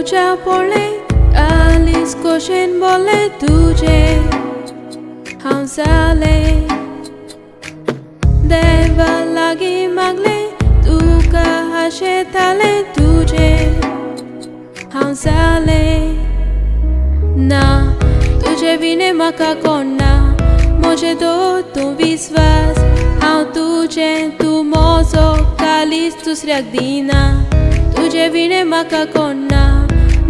तुझ्या पोळे आलीस कोशेन बोले तुझे हांव जाले देवा लागी मागले तुका आशेताले तुझे हांव जाले ना तुझे विने म्हाका कोण ना म्हजे दो तूं विस्वास हांव तुजें तूं म्हजो कालीच दुसऱ्याक दिना तुझे विने म्हाका कोण ना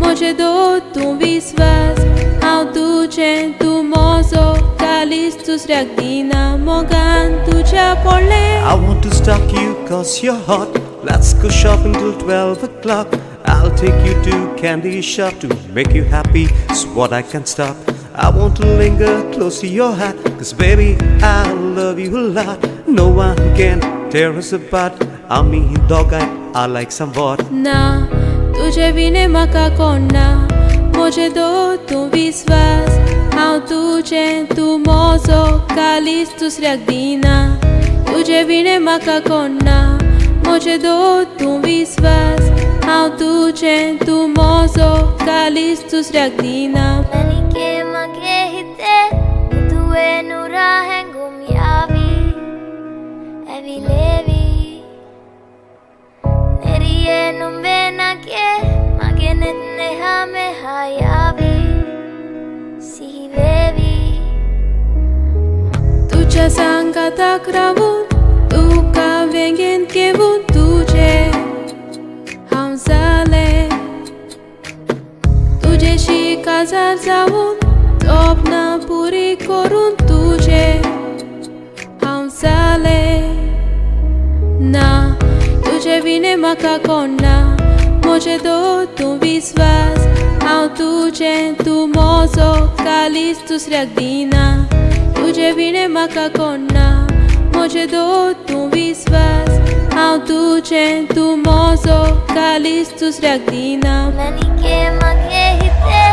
म्हजे दो तूं विस्वास हांव तुजें तूं म्हजो कालीच दुसऱ्याक दिना मोगान तुझ्या पडले I want to stalk you cause you're hot. Let's go shopping till 12 o'clock. I'll take you to candy shop to make you happy, it's what I can't stop. I want to linger close to your heart, cause baby I love you a lot. No one can tear us apart. I mean dog I like somewhat. ना तुझे विने म्हाका कोण ना म्हजे दो तूं विस्वास हांव तुजें तूं म्हजो कालीच दुसऱ्याक दिना तुझे विने म्हाका कोण ना म्हजे दो तूं विस्वास हांव तुजें तूं म्हजो कालीच दुसऱ्याक दिना Manike Mage Hithe Tue nura hengum yavi Evi levi Neriye numbe nake Mage nenne hame hayavi Sihi vevi तुझ्या सांगाताक रावून तुका वेंगेन घेवून तुझे हांव जाले तुजेशी काजार जावून तोपनां पुरी करून तुझे हांव जाले ना तुझे विने म्हाका कोण ना म्हजे दो तूं विस्वास हांव तुजें तूं म्हजो कालीच दुसऱ्याक दिना तुझे विने म्हाका कोण ना म्हजे दो तूं विस्वास हांव तुजें तूं म्हजो कालीच दुसऱ्याक दिना Manike Mage Hithe